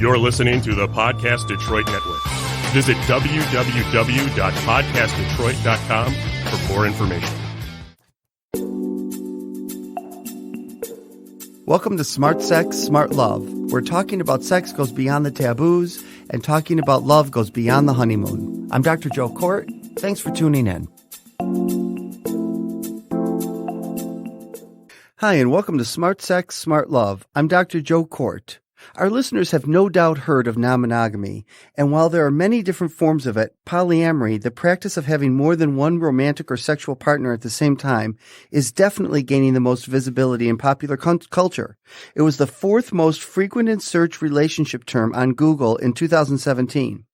You're listening to the Podcast Detroit Network. Visit www.podcastdetroit.com for more information. Welcome to Smart Sex, Smart Love, where talking about sex goes beyond the taboos and talking about love goes beyond the honeymoon. I'm Dr. Joe Kort. Thanks for tuning in. Hi, and welcome to Smart Sex, Smart Love. I'm Dr. Joe Kort. Our listeners have no doubt heard of non-monogamy, and while there are many different forms of it, polyamory, the practice of having more than one romantic or sexual partner at the same time, is definitely gaining the most visibility in popular culture. It was the fourth most frequent in search relationship term on Google in 2017.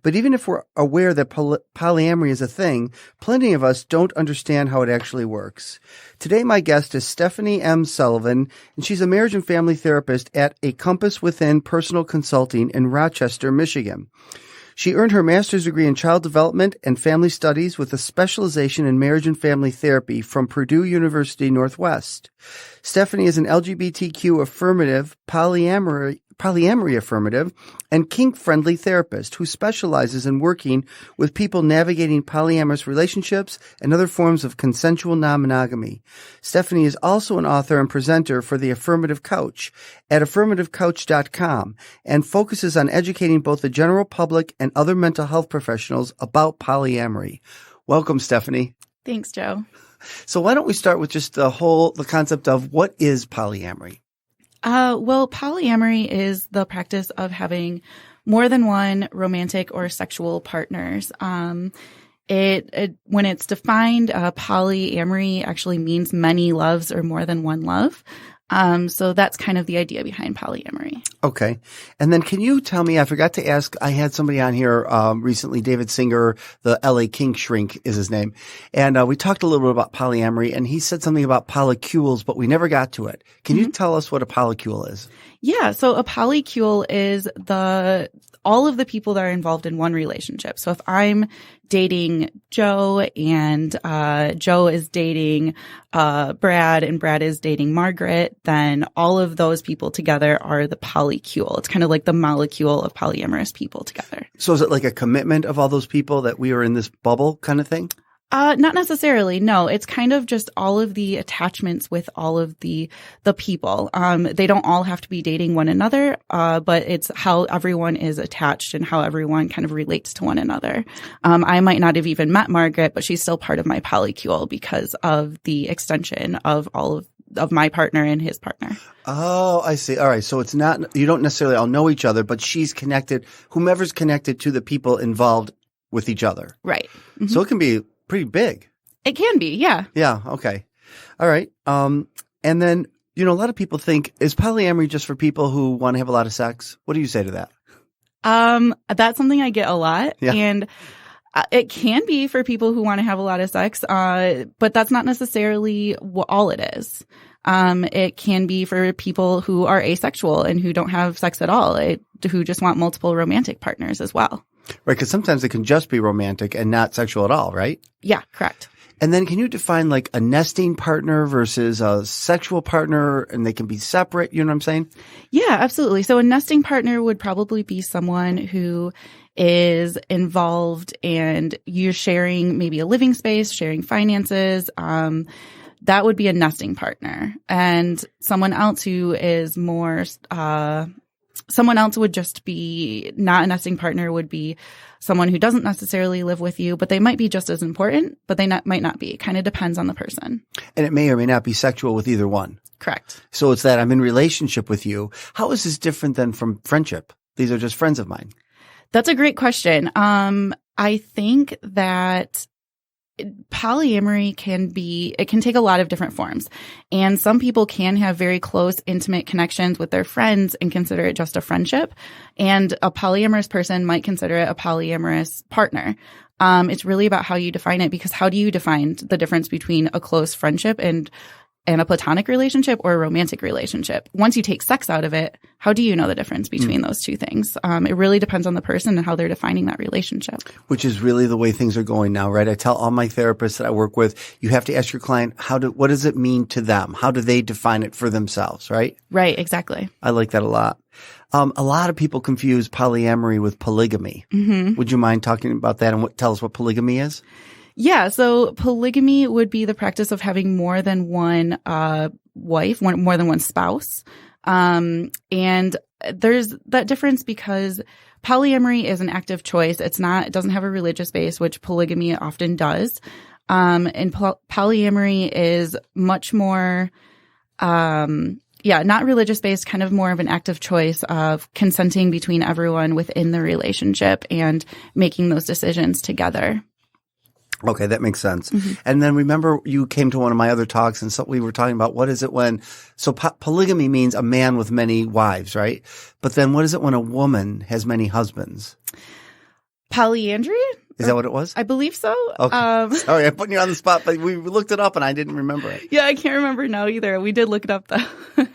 But even if we're aware that polyamory is a thing, plenty of us don't understand how it actually works. Today, my guest is Stephanie M. Sullivan, and she's a marriage and family therapist at A Compass Within Personal Consulting in Rochester, Michigan. She earned her master's degree in child development and family studies with a specialization in marriage and family therapy from Purdue University Northwest. Stephanie is an LGBTQ affirmative, polyamory-affirmative, and kink-friendly therapist who specializes in working with people navigating polyamorous relationships and other forms of consensual non-monogamy. Stephanie is also an author and presenter for The Affirmative Couch at affirmativecouch.com and focuses on educating both the general public and other mental health professionals about polyamory. Welcome, Stephanie. Thanks, Joe. So why don't we start with just the concept of what is polyamory? Well, polyamory is the practice of having more than one romantic or sexual partners. When it's defined, polyamory actually means many loves or more than one love. So that's kind of the idea behind polyamory. Okay. And then can you tell me, I forgot to ask, I had somebody on here recently, David Singer, the LA Kink Shrink is his name. And we talked a little bit about polyamory, and he said something about polycules, but we never got to it. Can you tell us what a polycule is? Yeah. So a polycule is all of the people that are involved in one relationship. So if I'm dating Joe and Joe is dating Brad and Brad is dating Margaret, then all of those people together are the polycule. It's kind of like the molecule of polyamorous people together. So is it like a commitment of all those people that we are in this bubble kind of thing? Not necessarily. No, it's kind of just all of the attachments with all of the people. They don't all have to be dating one another, but it's how everyone is attached and how everyone kind of relates to one another. I might not have even met Margaret, but she's still part of my polycule because of the extension of all of my partner and his partner. Oh, I see. All right. So it's not, you don't necessarily all know each other, but she's connected, whomever's connected to the people involved with each other. Right. Mm-hmm. So it can be pretty big. It can be, yeah. Yeah, okay. All right. And then, a lot of people think, is polyamory just for people who want to have a lot of sex? What do you say to that? That's something I get a lot. Yeah. And it can be for people who want to have a lot of sex, but that's not necessarily all it is. It can be for people who are asexual and who don't have sex at all, who just want multiple romantic partners as well. Right, because sometimes it can just be romantic and not sexual at all, right? Yeah, correct. And then can you define like a nesting partner versus a sexual partner, and they can be separate? You know what I'm saying? Yeah, absolutely. So a nesting partner would probably be someone who is involved and you're sharing maybe a living space, sharing finances. That would be a nesting partner. And someone else who is more someone else would just be not a nesting partner, would be someone who doesn't necessarily live with you, but they might be just as important, but they might not be. It kind of depends on the person. And it may or may not be sexual with either one. Correct. So it's that I'm in relationship with you. How is this different than from friendship? These are just friends of mine. That's a great question. I think that polyamory can take a lot of different forms. And some people can have very close, intimate connections with their friends and consider it just a friendship. And a polyamorous person might consider it a polyamorous partner. It's really about how you define it, because how do you define the difference between a close friendship and a platonic relationship or a romantic relationship? Once you take sex out of it, how do you know the difference between those two things? It really depends on the person and how they're defining that relationship. Which is really the way things are going now, right? I tell all my therapists that I work with, you have to ask your client, what does it mean to them? How do they define it for themselves, right? Right, exactly. I like that a lot. A lot of people confuse polyamory with polygamy. Would you mind talking about that and tell us what polygamy is? Yeah. So polygamy would be the practice of having more than one wife, more than one spouse. And there's that difference because polyamory is an active choice. It doesn't have a religious base, which polygamy often does. And polyamory is much more, not religious based, kind of more of an active choice of consenting between everyone within the relationship and making those decisions together. Okay, that makes sense. And then remember you came to one of my other talks and so we were talking about what is it when – so polygamy means a man with many wives, right? But then what is it when a woman has many husbands? Polyandry? Is that what it was? I believe so. Okay. Sorry, I'm putting you on the spot, but we looked it up and I didn't remember it. Yeah, I can't remember now either. We did look it up though.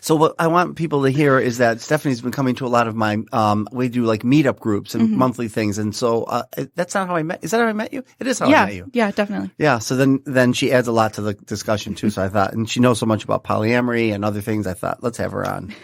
So what I want people to hear is that Stephanie's been coming to a lot of my, we do like meetup groups and monthly things. And so, that's not how I met. Is that how I met you? It is how I met you. Yeah, definitely. Yeah. So then she adds a lot to the discussion too. So I thought, and she knows so much about polyamory and other things. I thought, let's have her on.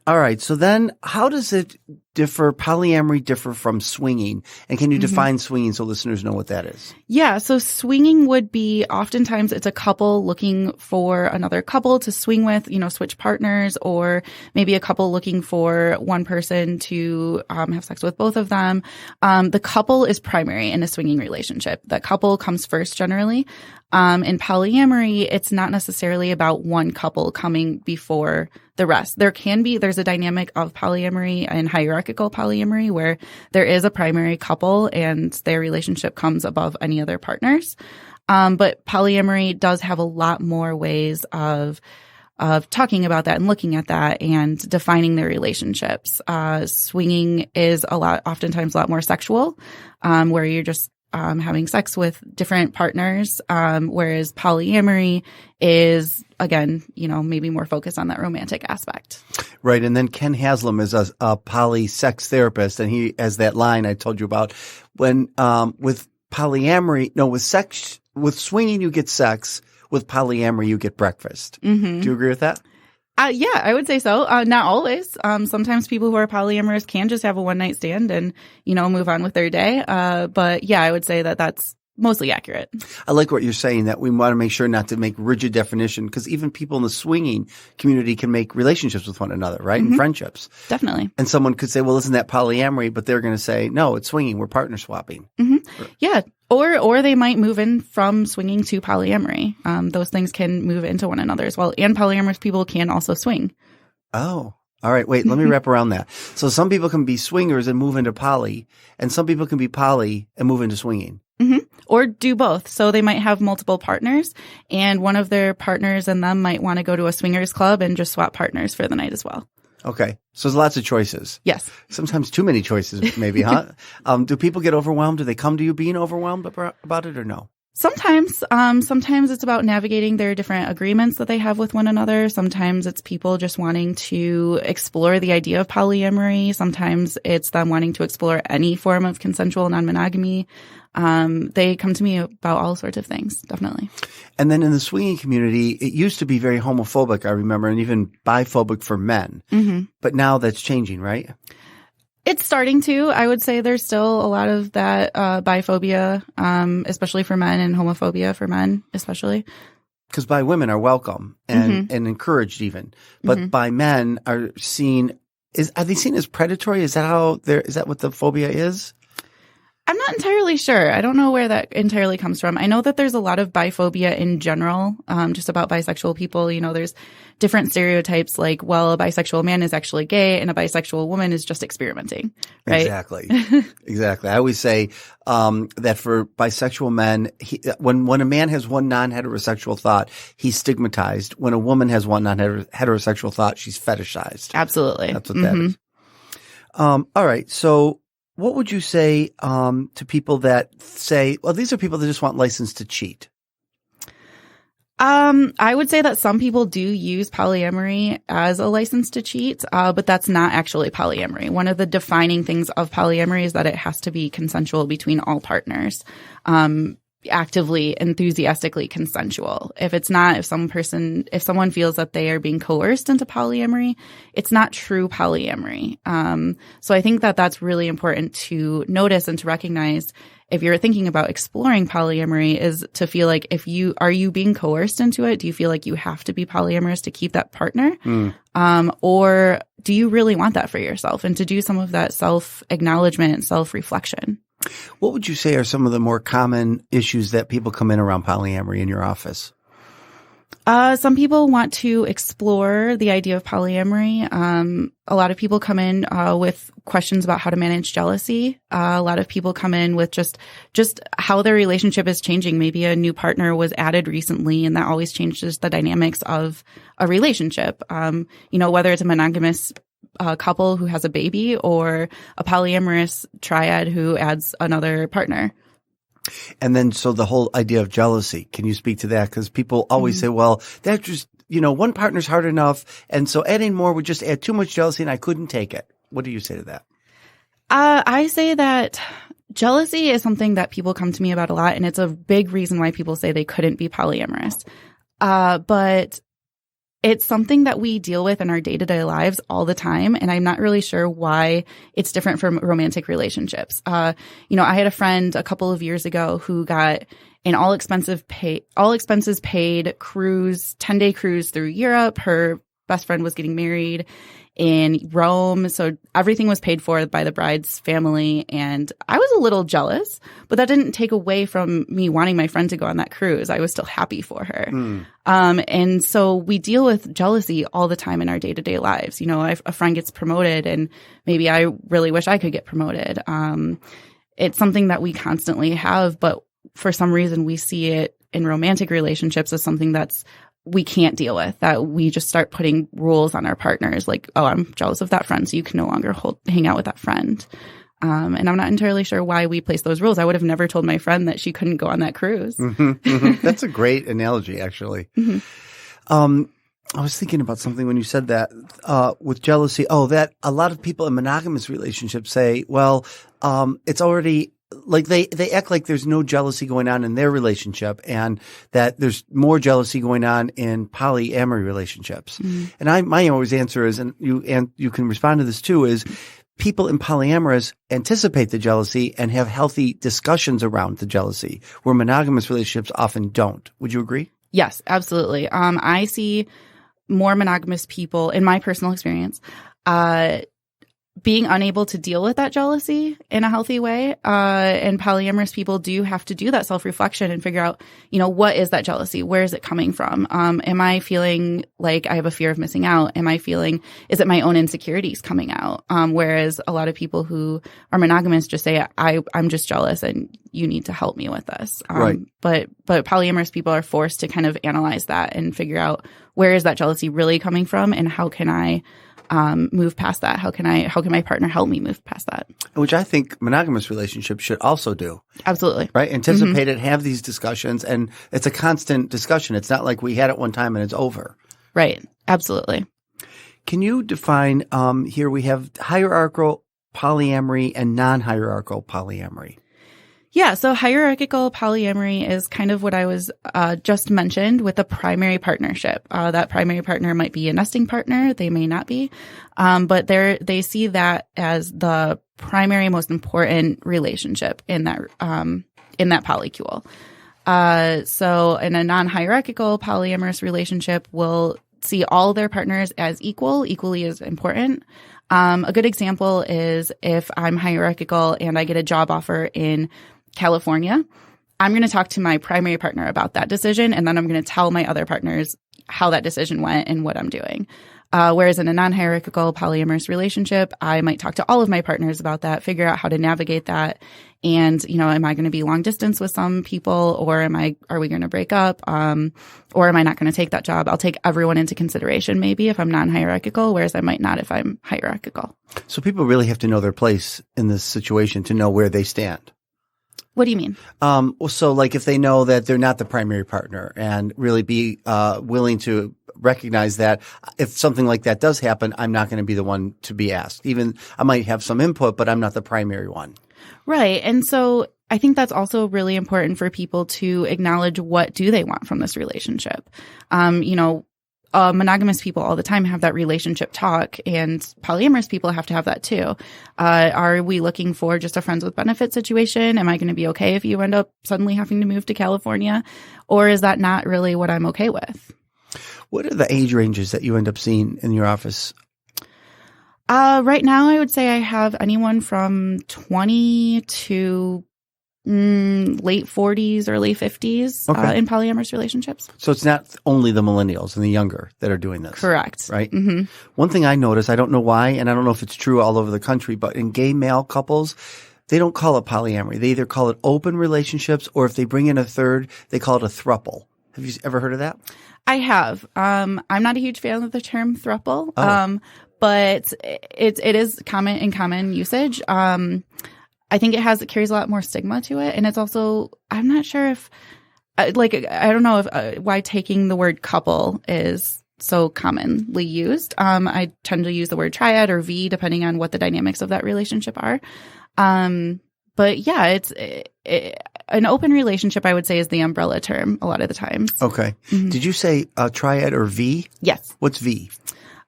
All right. So then how does polyamory differ from swinging? And can you define swinging so listeners know what that is? Yeah. So swinging would be oftentimes it's a couple looking for another couple to swing with, switch partners, or maybe a couple looking for one person to have sex with both of them. The couple is primary in a swinging relationship. The couple comes first generally. In polyamory, it's not necessarily about one couple coming before the rest. There's a dynamic of polyamory and hierarchical polyamory where there is a primary couple and their relationship comes above any other partners. But polyamory does have a lot more ways of talking about that and looking at that and defining their relationships. Swinging is oftentimes a lot more sexual, where you're just having sex with different partners, whereas polyamory is, again, maybe more focused on that romantic aspect. Right. And then Ken Haslam is a poly sex therapist, and he has that line I told you about when with polyamory, with swinging you get sex, with polyamory you get breakfast. Do you agree with that? Yeah, I would say so. Not always. Sometimes people who are polyamorous can just have a one-night stand and, move on with their day. But yeah, I would say that that's mostly accurate. I like what you're saying, that we want to make sure not to make rigid definition, because even people in the swinging community can make relationships with one another, right? And friendships. Definitely. And someone could say, well, isn't that polyamory? But they're going to say, no, it's swinging. We're partner swapping. Yeah. Or they might move in from swinging to polyamory. Those things can move into one another as well. And polyamorous people can also swing. Oh, all right. Wait, let me wrap around that. So some people can be swingers and move into poly, and some people can be poly and move into swinging. Or do both. So they might have multiple partners, and one of their partners and them might want to go to a swingers club and just swap partners for the night as well. Okay. So there's lots of choices. Yes. Sometimes too many choices, maybe, huh? Do people get overwhelmed? Do they come to you being overwhelmed about it or no? Sometimes. Sometimes it's about navigating their different agreements that they have with one another. Sometimes it's people just wanting to explore the idea of polyamory. Sometimes it's them wanting to explore any form of consensual non-monogamy. They come to me about all sorts of things, definitely. And then in the swinging community, it used to be very homophobic, I remember, and even biphobic for men. But now that's changing, right? It's starting to. I would say there's still a lot of that biphobia, especially for men, and homophobia for men, especially. Because by women are welcome and encouraged even, but by men are they seen as predatory? Is that what the phobia is? I'm not entirely sure. I don't know where that entirely comes from. I know that there's a lot of biphobia in general, just about bisexual people. There's different stereotypes like, well, a bisexual man is actually gay and a bisexual woman is just experimenting, right? Exactly. Exactly. I always say that for bisexual men, when a man has one non-heterosexual thought, he's stigmatized. When a woman has one non-heterosexual thought, she's fetishized. Absolutely. That's what that is. All right. So what would you say to people that say, well, these are people that just want license to cheat? I would say that some people do use polyamory as a license to cheat, but that's not actually polyamory. One of the defining things of polyamory is that it has to be consensual between all partners. actively, enthusiastically consensual. If it's not, if someone feels that they are being coerced into polyamory, it's not true polyamory. So I think that that's really important to notice and to recognize if you're thinking about exploring polyamory, is to feel like are you being coerced into it? Do you feel like you have to be polyamorous to keep that partner? Or do you really want that for yourself, and to do some of that self-acknowledgement and self-reflection? What would you say are some of the more common issues that people come in around polyamory in your office? Some people want to explore the idea of polyamory. A lot of people come in with questions about how to manage jealousy. A lot of people come in with just how their relationship is changing. Maybe a new partner was added recently, and that always changes the dynamics of a relationship. Whether it's a monogamous couple who has a baby or a polyamorous triad who adds another partner. And then, so the whole idea of jealousy, can you speak to that? Because people always say, well, that's just, one partner's hard enough. And so adding more would just add too much jealousy and I couldn't take it. What do you say to that? I say that jealousy is something that people come to me about a lot. And it's a big reason why people say they couldn't be polyamorous. But it's something that we deal with in our day-to-day lives all the time, and I'm not really sure why it's different from romantic relationships. I had a friend a couple of years ago who got an all expenses paid cruise, 10-day cruise through Europe. Her best friend was getting married in Rome, so everything was paid for by the bride's family, and I was a little jealous, but that didn't take away from me wanting my friend to go on that cruise. I was still happy for her. And so we deal with jealousy all the time in our day-to-day lives. A friend gets promoted, and maybe I really wish I could get promoted. It's something that we constantly have, but for some reason we see it in romantic relationships as something that's we can't deal with, that we just start putting rules on our partners, like, oh, I'm jealous of that friend, so you can no longer hang out with that friend. And I'm not entirely sure why we place those rules. I would have never told my friend that she couldn't go on that cruise. That's a great analogy, actually. I was thinking about something when you said that with jealousy. Oh, that a lot of people in monogamous relationships say, well, it's already like they act like there's no jealousy going on in their relationship, and that there's more jealousy going on in polyamory relationships. And my always answer is, and you can respond to this too, is people in polyamorous anticipate the jealousy and have healthy discussions around the jealousy, where monogamous relationships often don't. Would you agree? Yes, absolutely. I see more monogamous people, in my personal experience, being unable to deal with that jealousy in a healthy way. And polyamorous people do have to do that self-reflection and figure out, what is that jealousy? Where is it coming from? Am I feeling like I have a fear of missing out? Is it my own insecurities coming out? Whereas a lot of people who are monogamous just say, I'm just jealous and you need to help me with this. Right. But polyamorous people are forced to kind of analyze that and figure out where is that jealousy really coming from, and how can I move past that? How can my partner help me move past that? Which I think monogamous relationships should also do. Absolutely. Right? Anticipate it, have these discussions, and it's a constant discussion. It's not like we had it one time and it's over. Right. Absolutely. Can you define, here we have hierarchical polyamory and non-hierarchical polyamory. Yeah, so hierarchical polyamory is kind of what I was just mentioned with a primary partnership. That primary partner might be a nesting partner, they may not be, but they see that as the primary, most important relationship in that polycule. So in a non-hierarchical polyamorous relationship, we'll see all their partners as equally as important. A good example is if I'm hierarchical and I get a job offer in California, I'm going to talk to my primary partner about that decision, and then I'm going to tell my other partners how that decision went and what I'm doing. Whereas in a non-hierarchical polyamorous relationship, I might talk to all of my partners about that, figure out how to navigate that. And, am I going to be long distance with some people, or are we going to break up? Or am I not going to take that job? I'll take everyone into consideration maybe if I'm non-hierarchical, whereas I might not if I'm hierarchical. So people really have to know their place in this situation to know where they stand. What do you mean? So like if they know that they're not the primary partner, and really be willing to recognize that if something like that does happen, I'm not going to be the one to be asked. Even I might have some input, but I'm not the primary one. Right. And so I think that's also really important for people to acknowledge what do they want from this relationship. Monogamous people all the time have that relationship talk, and polyamorous people have to have that too. Are we looking for just a friends with benefits situation? Am I going to be okay if you end up suddenly having to move to California? Or is that not really what I'm okay with? What are the age ranges that you end up seeing in your office? Right now, I would say I have anyone from 20 to late 40s, early 50s in polyamorous relationships. So it's not only the millennials and the younger that are doing this. Correct. Right? Mm-hmm. One thing I noticed, I don't know why, and I don't know if it's true all over the country, but in gay male couples, they don't call it polyamory. They either call it open relationships, or if they bring in a third, they call it a throuple. Have you ever heard of that? I have. I'm not a huge fan of the term throuple, but it is common usage. I think it carries a lot more stigma to it. And it's also, I'm not sure if, I don't know if why taking the word couple is so commonly used. I tend to use the word triad or V depending on what the dynamics of that relationship are. But yeah, an open relationship, I would say, is the umbrella term a lot of the times. Okay. Mm-hmm. Did you say triad or V? Yes. What's V?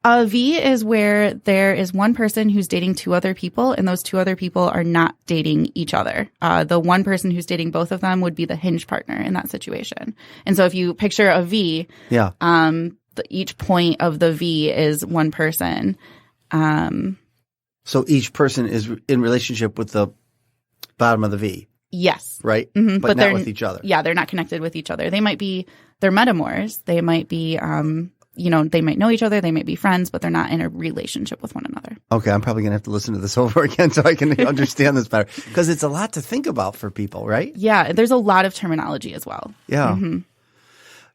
V is where there is one person who's dating two other people, and those two other people are not dating each other. The one person who's dating both of them would be the hinge partner in that situation. And so if you picture a V, each point of the V is one person. So each person is in relationship with the bottom of the V. Yes. Right? Mm-hmm. But not with each other. Yeah, they're not connected with each other. They're metamors. They might be they might know each other, they might be friends, but they're not in a relationship with one another. Okay, I'm probably going to have to listen to this over again so I can understand this better. Because it's a lot to think about for people, right? Yeah, there's a lot of terminology as well. Yeah. Mm-hmm.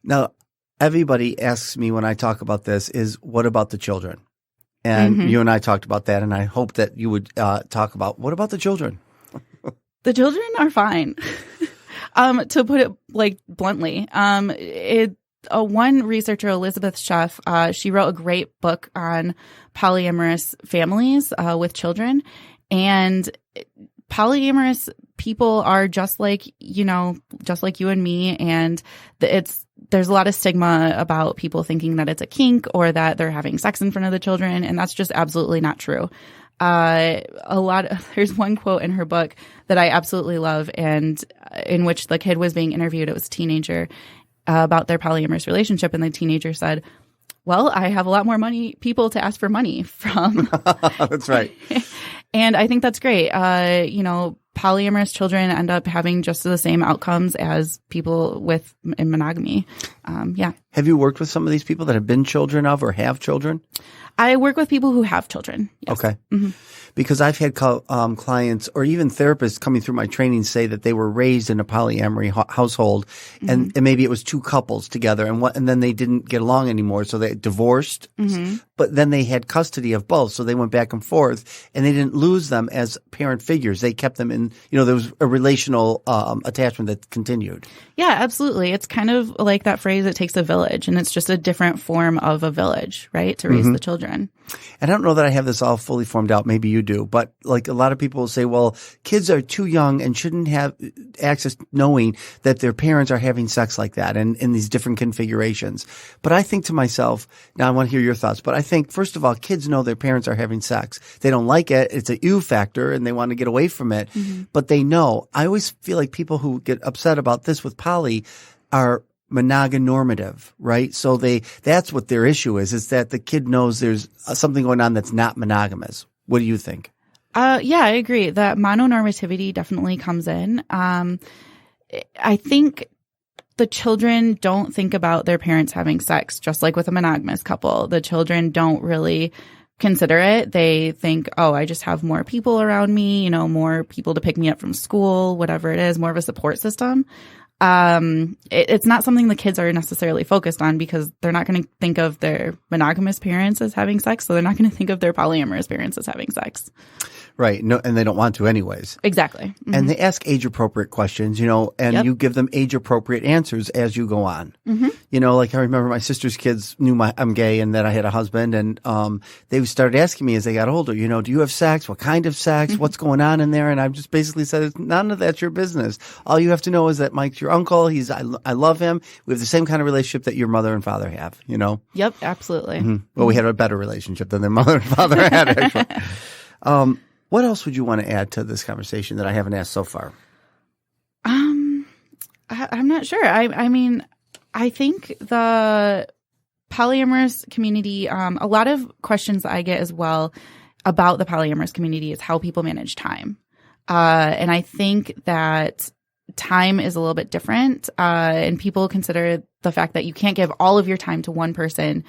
Now, everybody asks me when I talk about this is, what about the children? And you and I talked about that, and I hope that you would talk about, what about the children? The children are fine. To put it bluntly, one researcher, Elizabeth Sheff, she wrote a great book on polyamorous families with children. And polyamorous people are just like you and me. And there's a lot of stigma about people thinking that it's a kink or that they're having sex in front of the children. And that's just absolutely not true. There's one quote in her book that I absolutely love, and in which the kid was being interviewed. It was a teenager. About their polyamorous relationship, and the teenager said, well, I have a lot more people to ask for money from. That's right. And I think that's great. Polyamorous children end up having just the same outcomes as people in monogamy. Yeah. Have you worked with some of these people that have been children of or have children? I work with people who have children. Yes. Okay. Mm-hmm. Because I've had clients or even therapists coming through my training say that they were raised in a polyamory household, and maybe it was two couples together, and then they didn't get along anymore, so they divorced. Mm-hmm. But then they had custody of both, so they went back and forth, and they didn't lose them as parent figures. They kept them in. There was a relational attachment that continued. Yeah, absolutely. It's kind of like that phrase, "It takes a village," and it's just a different form of a village, right, to raise the children. And I don't know that I have this all fully formed out. Maybe you do. But like a lot of people will say, well, kids are too young and shouldn't have access knowing that their parents are having sex like that and in these different configurations. But I think to myself, now I want to hear your thoughts, but I think, first of all, kids know their parents are having sex. They don't like it. It's a ew factor and they want to get away from it. Mm-hmm. But they know. I always feel like people who get upset about this with poly are monoganormative, right? So that's what their issue is that the kid knows there's something going on that's not monogamous. What do you think? Yeah, I agree. That mononormativity definitely comes in. I think the children don't think about their parents having sex, just like with a monogamous couple. The children don't really consider it. They think, oh, I just have more people around me, more people to pick me up from school, whatever it is, more of a support system. It's not something the kids are necessarily focused on because they're not going to think of their monogamous parents as having sex. So they're not going to think of their polyamorous parents as having sex. Right. No, and they don't want to anyways. Exactly. Mm-hmm. And they ask age-appropriate questions, and you give them age-appropriate answers as you go on. Mm-hmm. Like I remember my sister's kids knew I'm gay and that I had a husband, and they started asking me as they got older, do you have sex? What kind of sex? Mm-hmm. What's going on in there? And I just basically said, none of that's your business. All you have to know is that Mike's your uncle. I love him. We have the same kind of relationship that your mother and father have, Yep, absolutely. Mm-hmm. Well, we had a better relationship than their mother and father had, actually. What else would you want to add to this conversation that I haven't asked so far? I'm not sure. I mean, I think the polyamorous community, a lot of questions that I get as well about the polyamorous community is how people manage time. And I think that time is a little bit different. And people consider the fact that you can't give all of your time to one person.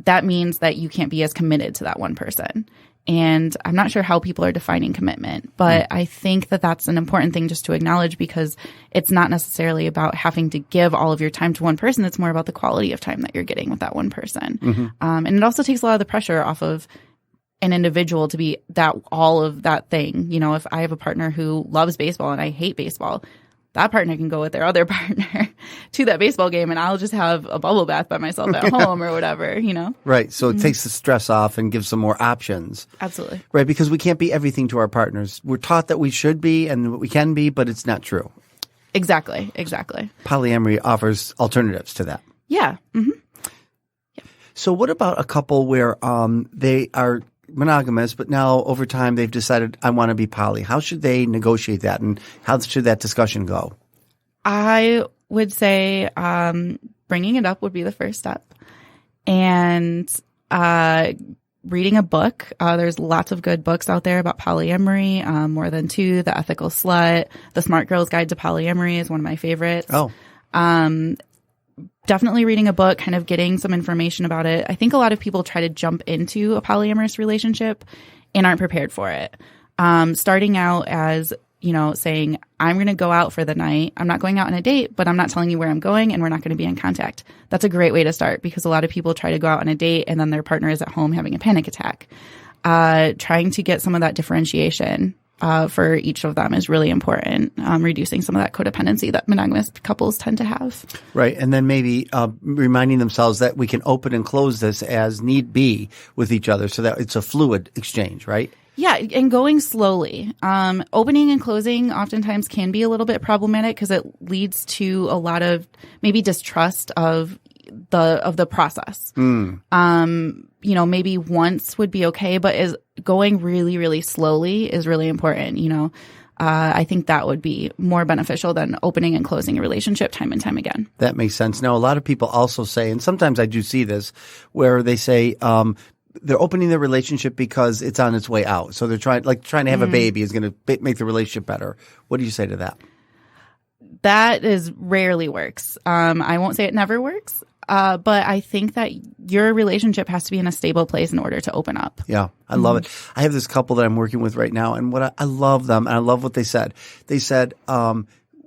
That means that you can't be as committed to that one person. And I'm not sure how people are defining commitment, but I think that that's an important thing just to acknowledge because it's not necessarily about having to give all of your time to one person. It's more about the quality of time that you're getting with that one person. Mm-hmm. And it also takes a lot of the pressure off of an individual to be all of that thing. If I have a partner who loves baseball and I hate baseball, that partner can go with their other partner to that baseball game and I'll just have a bubble bath by myself at home or whatever, Right. So it takes the stress off and gives some more options. Absolutely. Right. Because we can't be everything to our partners. We're taught that we should be and we can be, but it's not true. Exactly. Polyamory offers alternatives to that. Yeah. Mm-hmm. Yeah. So what about a couple where they are monogamous, but now over time they've decided I want to be poly? How should they negotiate that, and how should that discussion go? I would say bringing it up would be the first step, and reading a book. There's lots of good books out there about polyamory. More Than Two, The Ethical Slut, The Smart Girl's Guide to Polyamory is one of my favorites. Oh. Definitely reading a book, kind of getting some information about it. I think a lot of people try to jump into a polyamorous relationship and aren't prepared for it. Starting out as, saying, I'm going to go out for the night. I'm not going out on a date, but I'm not telling you where I'm going and we're not going to be in contact. That's a great way to start because a lot of people try to go out on a date and then their partner is at home having a panic attack. Trying to get some of that differentiation for each of them is really important, reducing some of that codependency that monogamous couples tend to have. Right. And then maybe reminding themselves that we can open and close this as need be with each other so that it's a fluid exchange, right? Yeah, and going slowly. Opening and closing oftentimes can be a little bit problematic because it leads to a lot of maybe distrust of the process. Maybe once would be okay, but is going really, really slowly is really important. I think that would be more beneficial than opening and closing a relationship time and time again. That makes sense. Now, a lot of people also say, and sometimes I do see this, where they say they're opening their relationship because it's on its way out. So they're trying to have a baby is going to make the relationship better. What do you say to that? That rarely works. I won't say it never works. But I think that your relationship has to be in a stable place in order to open up. Yeah, I love it. I have this couple that I'm working with right now, and I love them, and I love what they said. They said,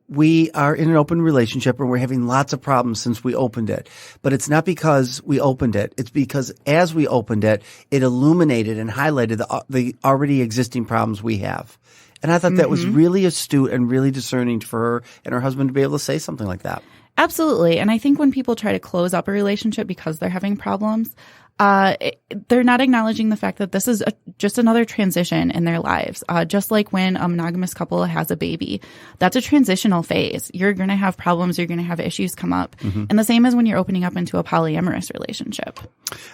we are in an open relationship and we're having lots of problems since we opened it. But it's not because we opened it. It's because as we opened it, it illuminated and highlighted the already existing problems we have. And I thought that was really astute and really discerning for her and her husband to be able to say something like that. Absolutely. And I think when people try to close up a relationship because they're having problems, they're not acknowledging the fact that this is just another transition in their lives. Just like when a monogamous couple has a baby, that's a transitional phase. You're going to have problems. You're going to have issues come up. And the same as when you're opening up into a polyamorous relationship.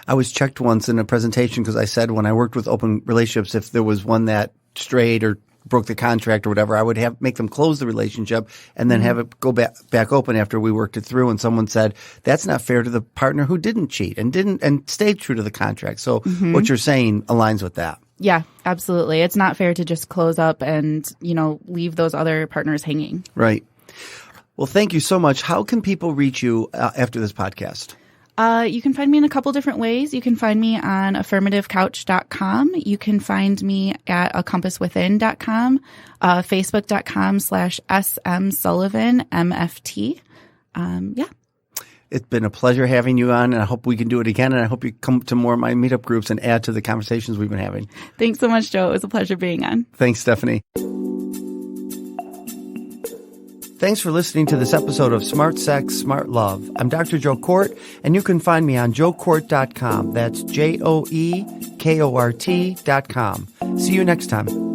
I was checked once in a presentation because I said when I worked with open relationships, if there was one that strayed or broke the contract or whatever, I would make them close the relationship and then have it go back open after we worked it through. And someone said, that's not fair to the partner who didn't cheat and stayed true to the contract. So what you're saying aligns with that. Yeah, absolutely. It's not fair to just close up and, leave those other partners hanging. Right. Well, thank you so much. How can people reach you after this podcast? You can find me in a couple different ways. You can find me on affirmativecouch.com. You can find me at acompasswithin.com, facebook.com/smsullivanmft. Yeah. It's been a pleasure having you on, and I hope we can do it again, and I hope you come to more of my meetup groups and add to the conversations we've been having. Thanks so much, Joe. It was a pleasure being on. Thanks, Stephanie. Thanks for listening to this episode of Smart Sex, Smart Love. I'm Dr. Joe Kort, and you can find me on joekort.com. That's JOEKORT.com. See you next time.